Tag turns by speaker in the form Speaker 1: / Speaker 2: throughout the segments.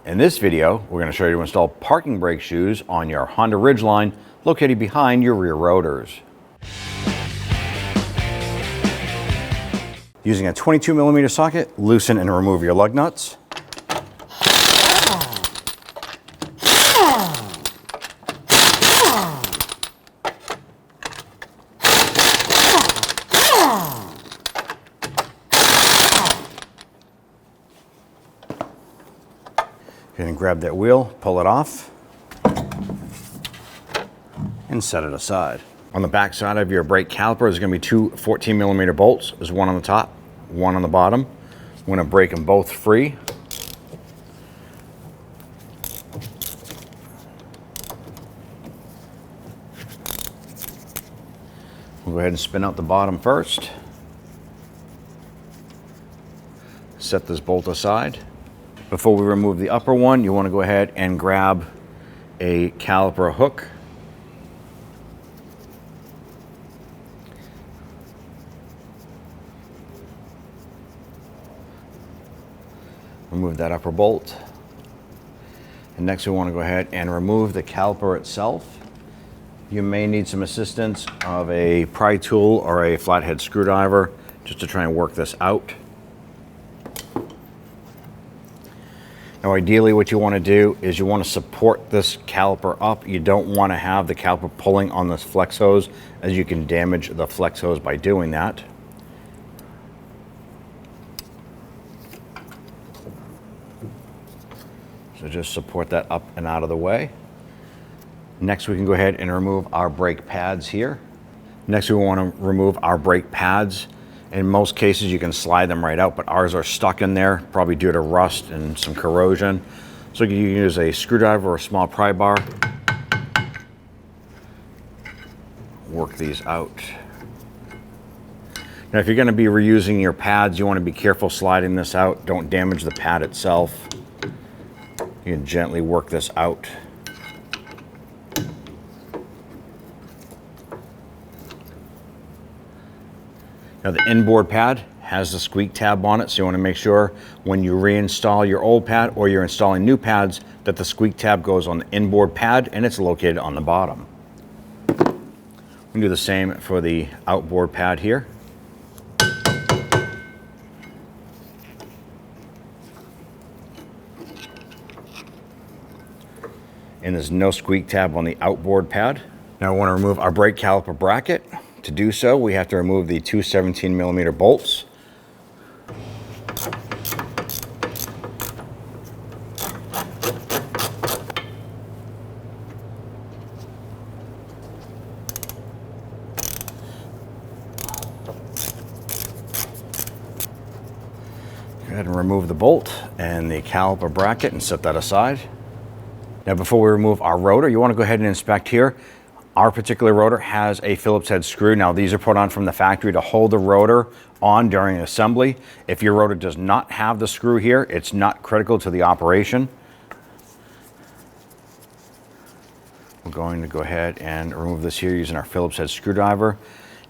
Speaker 1: In this video, we're going to show you to install parking brake shoes on your Honda Ridgeline located behind your rear rotors. Using a 22mm socket, loosen and remove your lug nuts. And grab that wheel, pull it off, and set it aside. On the back side of your brake caliper, there's going to be two 14mm bolts. There's one on the top, one on the bottom. I'm going to break them both free. We'll go ahead and spin out the bottom first. Set this bolt aside. Before we remove the upper one, you want to go ahead and grab a caliper hook. Remove that upper bolt. And next we want to go ahead and remove the caliper itself. You may need some assistance of a pry tool or a flathead screwdriver just to try and work this out. Now ideally what you want to do is you want to support this caliper up. You don't want to have the caliper pulling on this flex hose, as you can damage the flex hose by doing that. So just support that up and out of the way. Next we can go ahead and remove our brake pads here. Next we want to remove our brake pads. In most cases you can slide them right out, but ours are stuck in there, probably due to rust and some corrosion. So you can use a screwdriver or a small pry bar. Work these out. Now if you're going to be reusing your pads, you want to be careful sliding this out. Don't damage the pad itself. You can gently work this out. Now the inboard pad has the squeak tab on it, so you want to make sure when you reinstall your old pad or you're installing new pads that the squeak tab goes on the inboard pad and it's located on the bottom. We can do the same for the outboard pad here. And there's no squeak tab on the outboard pad. Now we want to remove our brake caliper bracket. To do so, we have to remove the two 17mm bolts. Go ahead and remove the bolt and the caliper bracket and set that aside. Now before we remove our rotor, you want to go ahead and inspect here. Our particular rotor has a Phillips head screw. Now these are put on from the factory to hold the rotor on during assembly. If your rotor does not have the screw here, it's not critical to the operation. We're going to go ahead and remove this here using our Phillips head screwdriver.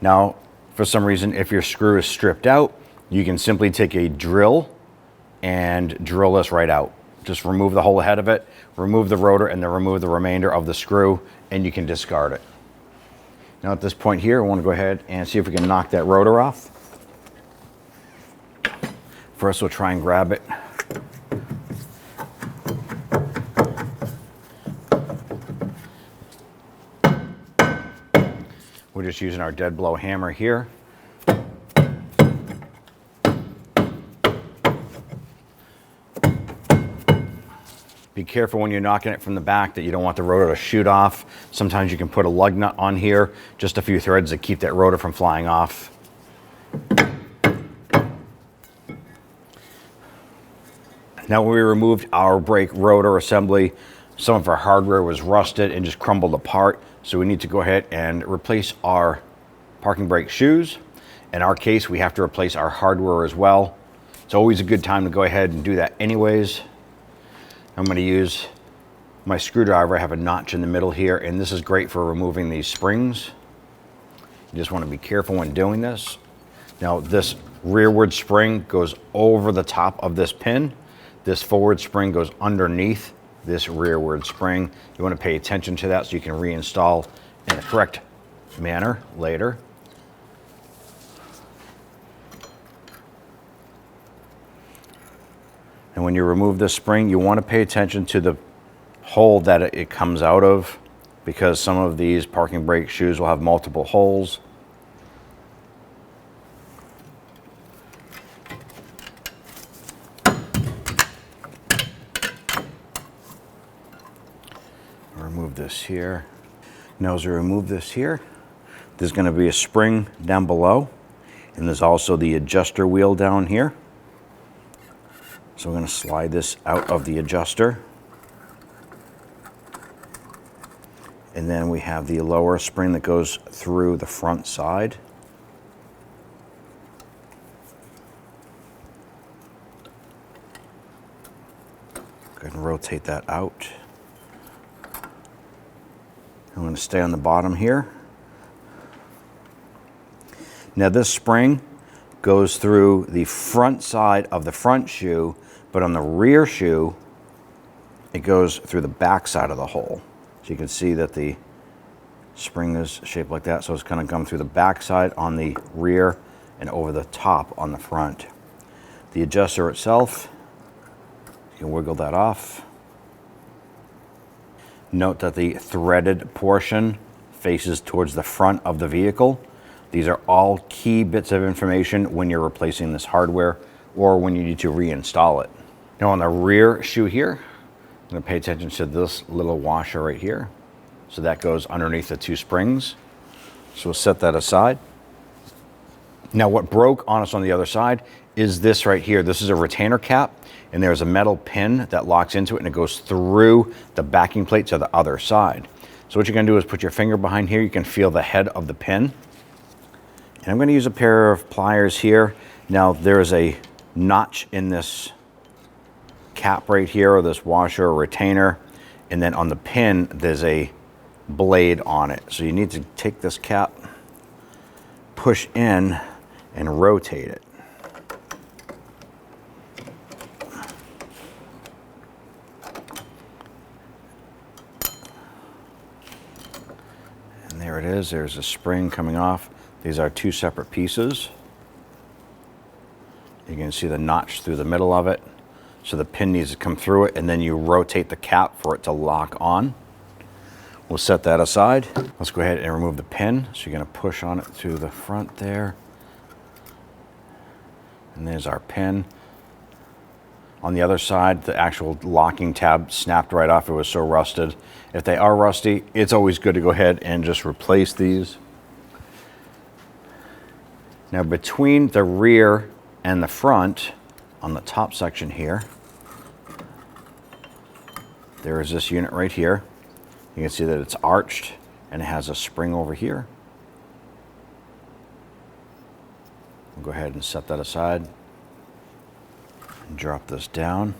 Speaker 1: Now, for some reason, if your screw is stripped out, you can simply take a drill and drill this right out. Just remove the whole head of it, remove the rotor, and then remove the remainder of the screw, and you can discard it. Now at this point here, I want to go ahead and see if we can knock that rotor off. First, we'll try and grab it. We're just using our dead blow hammer here. Be careful when you're knocking it from the back that you don't want the rotor to shoot off. Sometimes you can put a lug nut on here, just a few threads to keep that rotor from flying off. Now when we removed our brake rotor assembly, some of our hardware was rusted and just crumbled apart. So we need to go ahead and replace our parking brake shoes. In our case, we have to replace our hardware as well. It's always a good time to go ahead and do that anyways. I'm going to use my screwdriver. I have a notch in the middle here, and this is great for removing these springs. You just want to be careful when doing this. Now this rearward spring goes over the top of this pin. This forward spring goes underneath this rearward spring. You want to pay attention to that so you can reinstall in the correct manner later. And when you remove this spring, you want to pay attention to the hole that it comes out of, because some of these parking brake shoes will have multiple holes. Remove this here. Now as we remove this here, there's going to be a spring down below, and there's also the adjuster wheel down here. So we're going to slide this out of the adjuster. And then we have the lower spring that goes through the front side. Go ahead and rotate that out. I'm going to stay on the bottom here. Now this spring goes through the front side of the front shoe, but on the rear shoe, it goes through the back side of the hole. So you can see that the spring is shaped like that. So it's going to come through the back side on the rear and over the top on the front. The adjuster itself, you can wiggle that off. Note that the threaded portion faces towards the front of the vehicle. These are all key bits of information when you're replacing this hardware or when you need to reinstall it. Now on the rear shoe here, I'm going to pay attention to this little washer right here. So that goes underneath the two springs. So we'll set that aside. Now what broke on us on the other side is this right here. This is a retainer cap, and there's a metal pin that locks into it, and it goes through the backing plate to the other side. So what you're going to do is put your finger behind here. You can feel the head of the pin. And I'm going to use a pair of pliers here. Now there's a notch in this cap right here, or this washer or retainer, and then on the pin there's a blade on it. So you need to take this cap, push in, and rotate it. And there it is. There's a spring coming off. These are two separate pieces. You can see the notch through the middle of it. So the pin needs to come through it, and then you rotate the cap for it to lock on. We'll set that aside. Let's go ahead and remove the pin. So you're going to push on it to the front there. And there's our pin. On the other side, the actual locking tab snapped right off. It was so rusted. If they are rusty, it's always good to go ahead and just replace these. Now between the rear and the front, on the top section here, there is this unit right here. You can see that it's arched and it has a spring over here. We'll go ahead and set that aside and drop this down.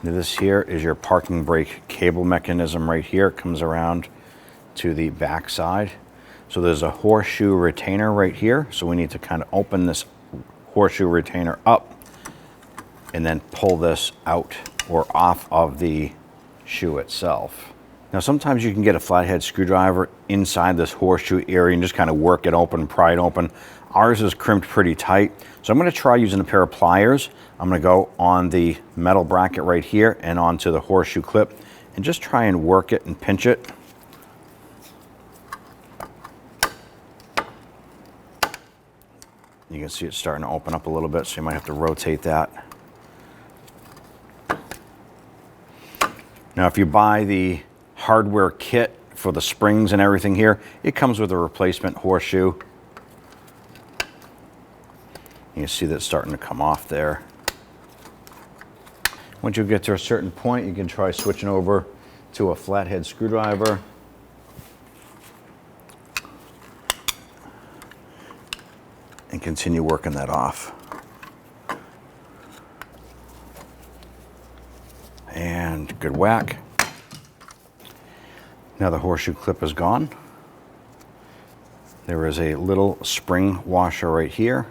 Speaker 1: Now this here is your parking brake cable mechanism right here. It comes around to the back side. So there's a horseshoe retainer right here. So we need to kind of open this horseshoe retainer up and then pull this out or off of the shoe itself. Now sometimes you can get a flathead screwdriver inside this horseshoe area and just kind of work it open, pry it open. Ours is crimped pretty tight, so I'm going to try using a pair of pliers. I'm going to go on the metal bracket right here and onto the horseshoe clip and just try and work it and pinch it. You can see it's starting to open up a little bit, so you might have to rotate that. Now if you buy the hardware kit for the springs and everything here, it comes with a replacement horseshoe. You see that it's starting to come off there. Once you get to a certain point, you can try switching over to a flathead screwdriver. And continue working that off. And good whack. Now the horseshoe clip is gone. There is a little spring washer right here.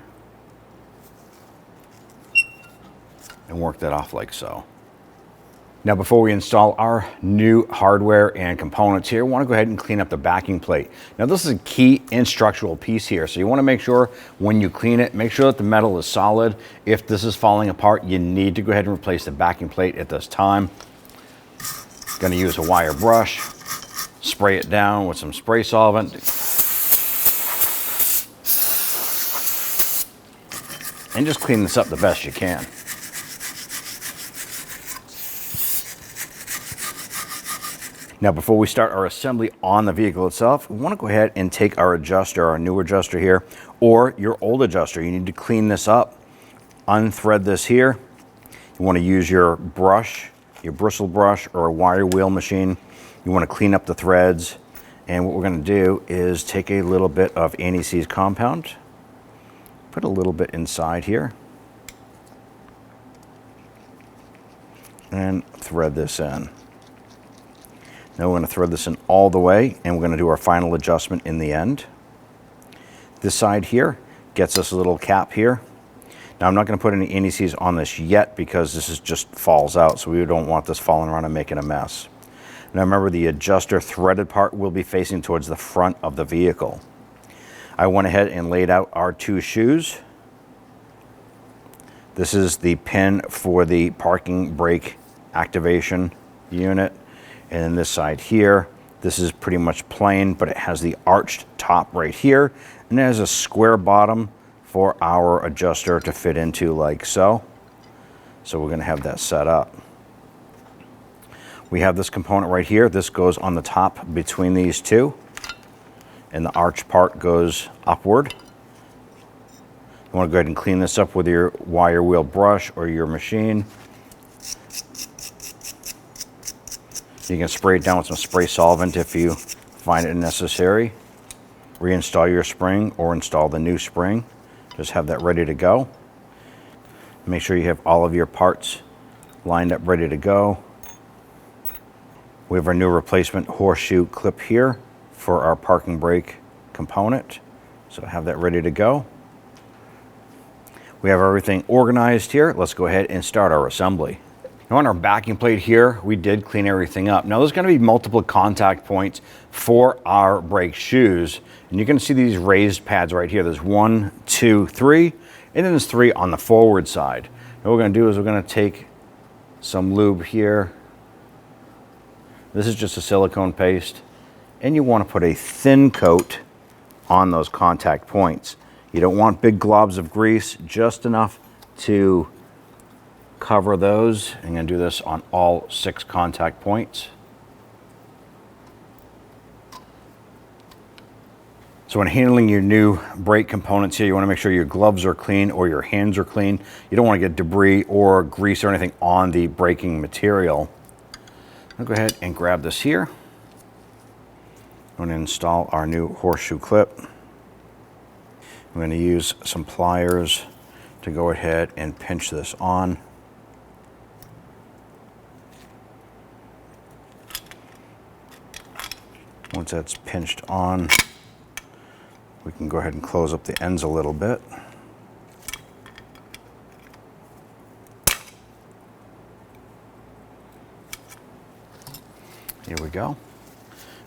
Speaker 1: and work that off like so. Now, before we install our new hardware and components here, I want to go ahead and clean up the backing plate. Now, this is a key and structural piece here, so you want to make sure when you clean it, make sure that the metal is solid. If this is falling apart, you need to go ahead and replace the backing plate at this time. Going to use a wire brush, spray it down with some spray solvent, and just clean this up the best you can. Now, before we start our assembly on the vehicle itself, we want to go ahead and take our adjuster, our new adjuster here, or your old adjuster. You need to clean this up, unthread this here. You want to use your brush, your bristle brush, or a wire wheel machine. You want to clean up the threads. And what we're going to do is take a little bit of anti-seize compound, put a little bit inside here, and thread this in. Now we're going to thread this in all the way, and we're going to do our final adjustment in the end. This side here gets us a little cap here. Now I'm not going to put any anti-seize on this yet because this is just falls out, so we don't want this falling around and making a mess. Now remember, the adjuster threaded part will be facing towards the front of the vehicle. I went ahead and laid out our two shoes. This is the pin for the parking brake activation unit. And then this side here, this is pretty much plain, but it has the arched top right here, and it has a square bottom for our adjuster to fit into like so. So we're going to have that set up. We have this component right here. This goes on the top between these two, and the arch part goes upward. You want to go ahead and clean this up with your wire wheel brush or your machine. You can spray it down with some spray solvent if you find it necessary. Reinstall your spring or install the new spring. Just have that ready to go. Make sure you have all of your parts lined up ready to go. We have our new replacement horseshoe clip here for our parking brake component. So have that ready to go. We have everything organized here. Let's go ahead and start our assembly. Now on our backing plate here, we did clean everything up. Now there's going to be multiple contact points for our brake shoes. And you're going to see these raised pads right here. There's 1, 2, 3, and then there's 3 on the forward side. And what we're going to do is we're going to take some lube here. This is just a silicone paste. And you want to put a thin coat on those contact points. You don't want big globs of grease, just enough to cover those. I'm going to do this on all 6 contact points. So when handling your new brake components here, you want to make sure your gloves are clean or your hands are clean. You don't want to get debris or grease or anything on the braking material. I'll go ahead and grab this here. I'm going to install our new horseshoe clip. I'm going to use some pliers to go ahead and pinch this on. Once that's pinched on, we can go ahead and close up the ends a little bit. Here we go.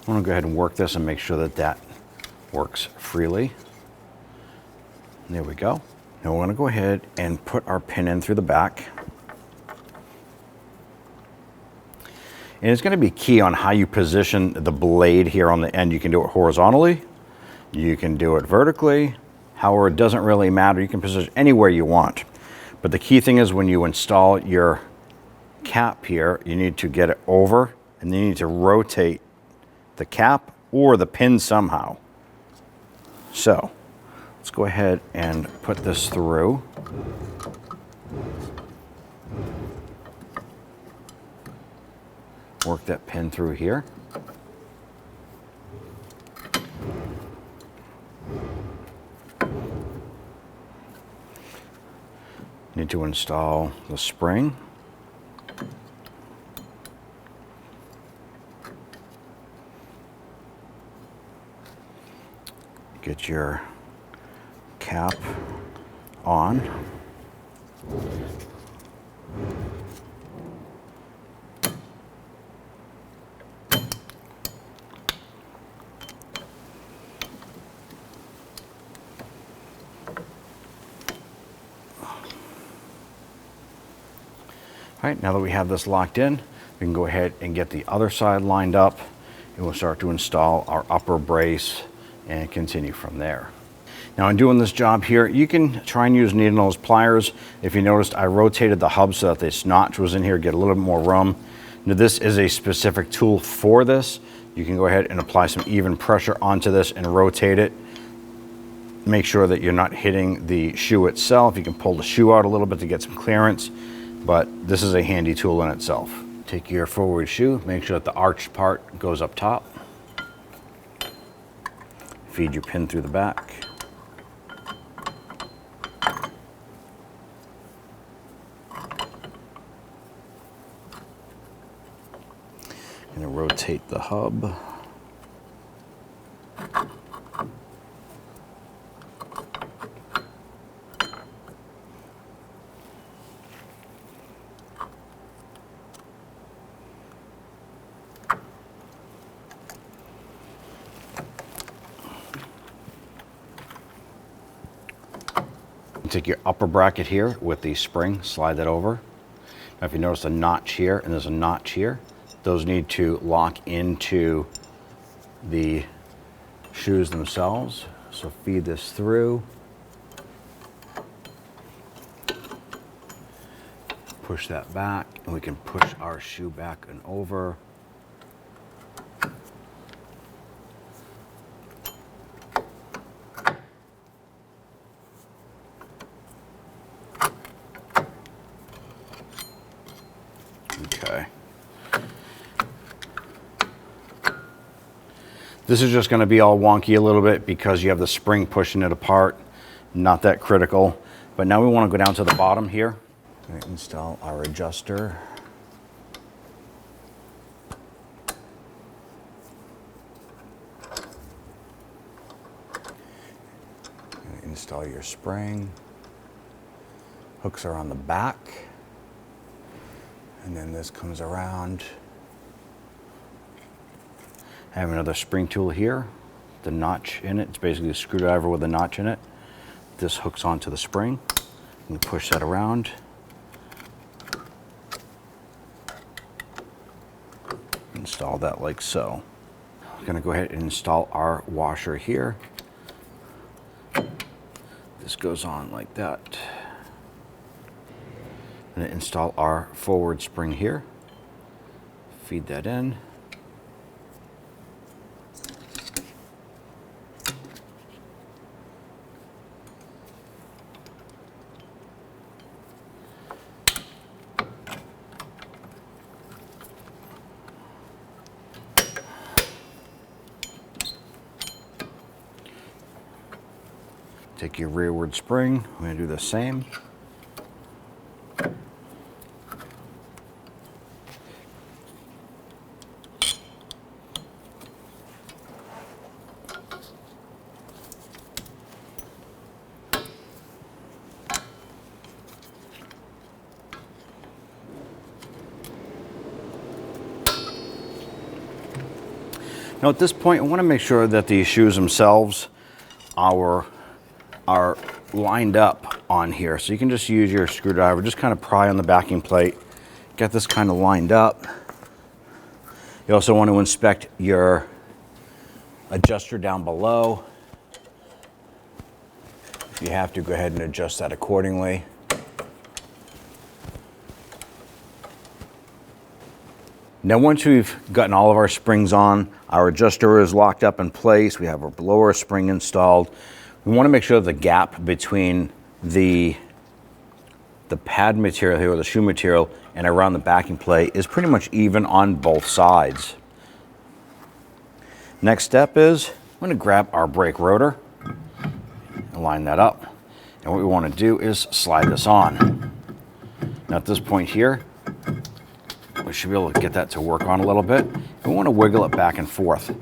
Speaker 1: I want to go ahead and work this and make sure that that works freely. There we go. Now we're going to go ahead and put our pin in through the back. And it's going to be key on how you position the blade here on the end. You can do it horizontally, you can do it vertically. However, it doesn't really matter. You can position anywhere you want. But the key thing is when you install your cap here, you need to get it over and then you need to rotate the cap or the pin somehow. So let's go ahead and put this through. Work that pin through here. Need to install the spring. Get your cap on. All right, now that we have this locked in, we can go ahead and get the other side lined up, and we'll start to install our upper brace and continue from there. Now in doing this job here, you can try and use needle nose pliers. If you noticed, I rotated the hub so that this notch was in here, get a little bit more room. Now this is a specific tool for this. You can go ahead and apply some even pressure onto this and rotate it. Make sure that you're not hitting the shoe itself. You can pull the shoe out a little bit to get some clearance, but this is a handy tool in itself. Take your forward shoe, make sure that the arched part goes up top. Feed your pin through the back. Gonna rotate the hub. Take your upper bracket here with the spring, slide that over. Now if you notice a notch here and there's a notch here, those need to lock into the shoes themselves. So feed this through. Push that back, and we can push our shoe back and over. Okay. This is just going to be all wonky a little bit because you have the spring pushing it apart. Not that critical. But now we want to go down to the bottom here. Install our adjuster. Install your spring. Hooks are on the back. And then this comes around. I have another spring tool here, the notch in it. It's basically a screwdriver with a notch in it. This hooks onto the spring. I'm gonna push that around. Install that like so. I'm gonna go ahead and install our washer here. This goes on like that. I'm going to install our forward spring here. Feed that in. Take your rearward spring. I'm going to do the same. Now at this point, I want to make sure that the shoes themselves are lined up on here. So you can just use your screwdriver, just kind of pry on the backing plate, get this kind of lined up. You also want to inspect your adjuster down below. If you have to, go ahead and adjust that accordingly. Now once we've gotten all of our springs on, our adjuster is locked up in place, we have our blower spring installed, we want to make sure the gap between the pad material here, or the shoe material, and around the backing plate is pretty much even on both sides. Next step is, I'm going to grab our brake rotor and line that up. And what we want to do is slide this on. Now at this point here, we should be able to get that to work on a little bit. We want to wiggle it back and forth.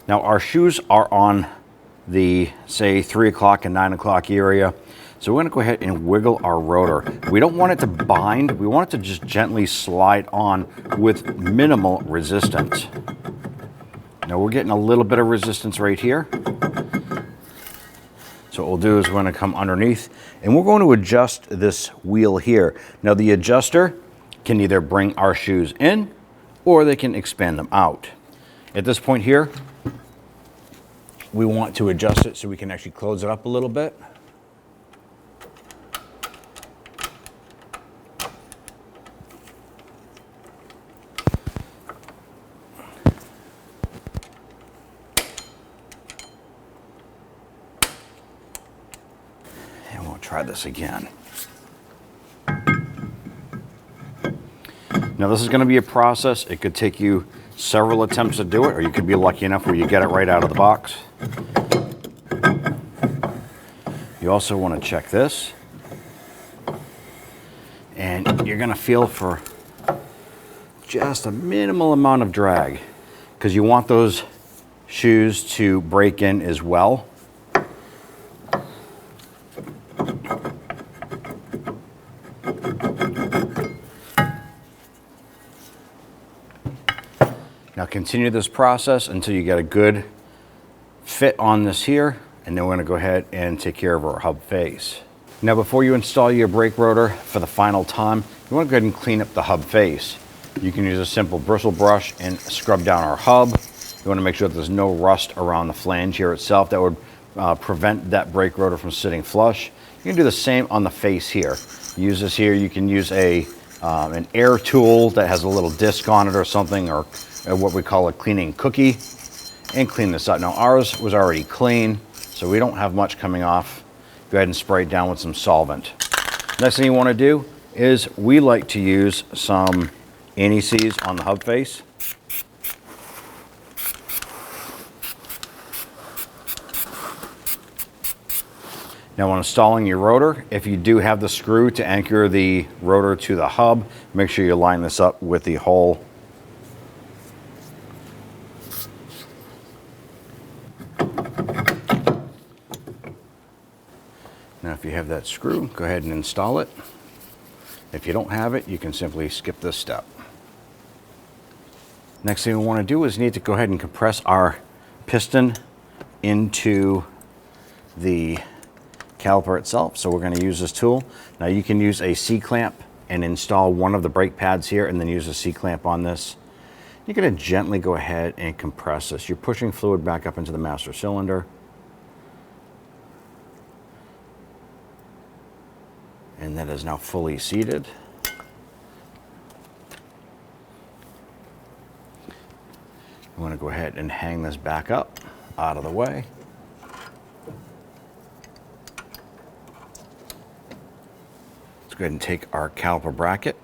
Speaker 1: Now our shoes are on the, say, 3 o'clock and 9 o'clock area. So we're going to go ahead and wiggle our rotor. We don't want it to bind. We want it to just gently slide on with minimal resistance. Now we're getting a little bit of resistance right here. So what we'll do is we're going to come underneath and we're going to adjust this wheel here. Now the adjuster can either bring our shoes in or they can expand them out. At this point here, we want to adjust it so we can actually close it up a little bit. And we'll try this again. Now this is going to be a process. It could take you several attempts to do it, or you could be lucky enough where you get it right out of the box. You also want to check this, and you're going to feel for just a minimal amount of drag because you want those shoes to break in as well. Now continue this process until you get a good fit on this here, and then we're going to go ahead and take care of our hub face. Now before you install your brake rotor for the final time, you want to go ahead and clean up the hub face. You can use a simple bristle brush and scrub down our hub. You want to make sure that there's no rust around the flange here itself that would prevent that brake rotor from sitting flush. You can do the same on the face here. Use this here. You can use an air tool that has a little disc on it or something, or what we call a cleaning cookie, and clean this up. Now ours was already clean, so we don't have much coming off. Go ahead and spray it down with some solvent. Next thing you want to do is we like to use some anti-seize on the hub face. Now when installing your rotor, if you do have the screw to anchor the rotor to the hub, make sure you line this up with the hole. Now if you have that screw, go ahead and install it. If you don't have it, you can simply skip this step. Next thing we want to do is need to go ahead and compress our piston into the caliper itself. So we're going to use this tool. Now you can use a C-clamp and install one of the brake pads here and then use a C-clamp on this. You're going to gently go ahead and compress this. You're pushing fluid back up into the master cylinder. And that is now fully seated. I'm going to go ahead and hang this back up out of the way. Let's go ahead and take our caliper bracket.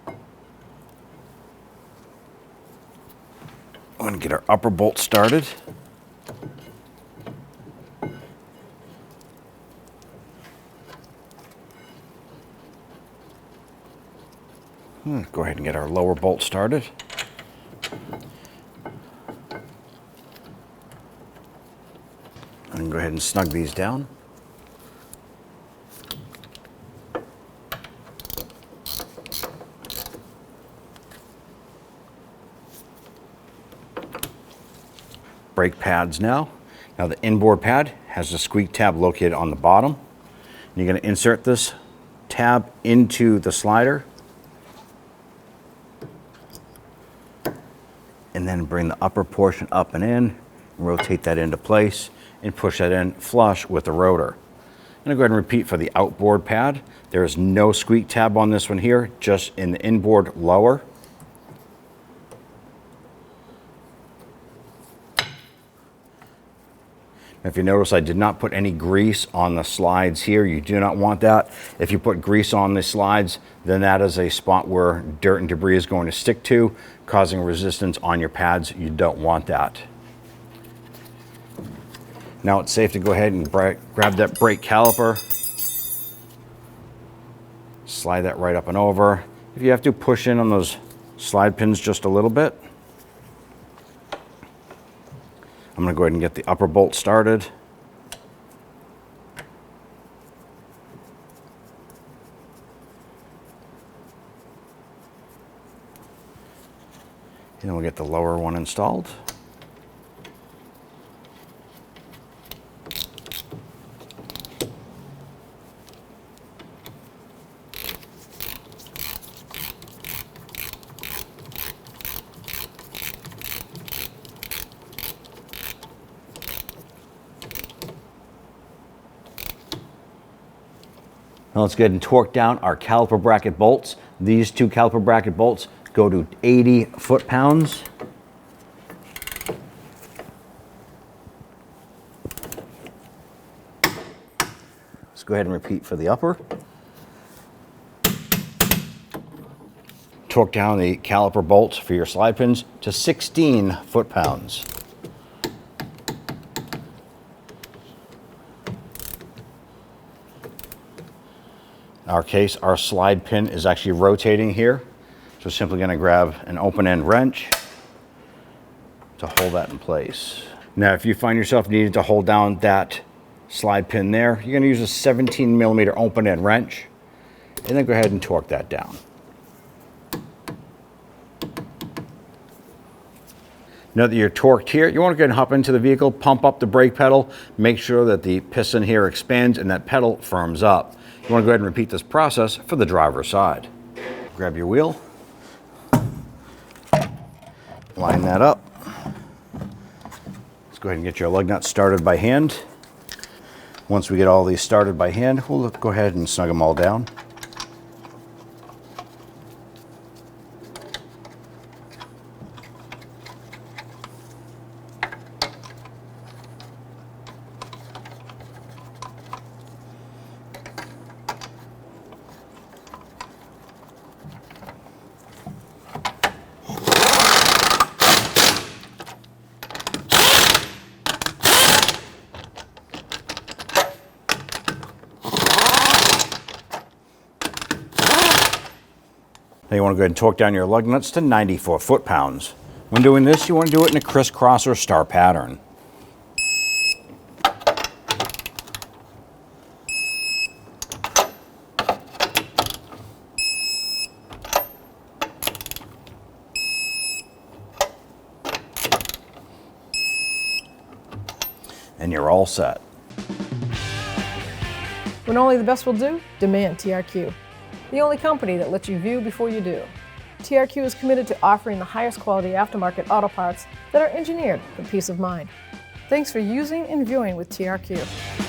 Speaker 1: I'm going to get our upper bolt started. Go ahead and get our lower bolt started. And go ahead and snug these down. Brake pads now. Now the inboard pad has a squeak tab located on the bottom. You're going to insert this tab into the slider and then bring the upper portion up and in, rotate that into place and push that in flush with the rotor. I'm going to go ahead and repeat for the outboard pad. There is no squeak tab on this one here, just in the inboard lower. If you notice, I did not put any grease on the slides here. You do not want that. If you put grease on the slides, then that is a spot where dirt and debris is going to stick to, causing resistance on your pads. You don't want that. Now it's safe to go ahead and grab that brake caliper. Slide that right up and over. If you have to, push in on those slide pins just a little bit. I'm going to go ahead and get the upper bolt started. Then we'll get the lower one installed. Now let's go ahead and torque down our caliper bracket bolts. These two caliper bracket bolts go to 80 foot-pounds. Let's go ahead and repeat for the upper. Torque down the caliper bolts for your slide pins to 16 foot-pounds. In our case, our slide pin is actually rotating here. So simply going to grab an open end wrench to hold that in place. Now, if you find yourself needing to hold down that slide pin there, you're going to use a 17 millimeter open end wrench and then go ahead and torque that down. Now that you're torqued here, you want to go ahead and hop into the vehicle, pump up the brake pedal, make sure that the piston here expands and that pedal firms up. You want to go ahead and repeat this process for the driver's side. Grab your wheel, line that up. Let's go ahead and get your lug nuts started by hand. Once we get all these started by hand, we'll go ahead and snug them all down. Now you want to go ahead and torque down your lug nuts to 94 foot-pounds. When doing this, you want to do it in a crisscross or star pattern. And you're all set.
Speaker 2: When only the best will do, demand TRQ. The only company that lets you view before you do. TRQ is committed to offering the highest quality aftermarket auto parts that are engineered for peace of mind. Thanks for using and viewing with TRQ.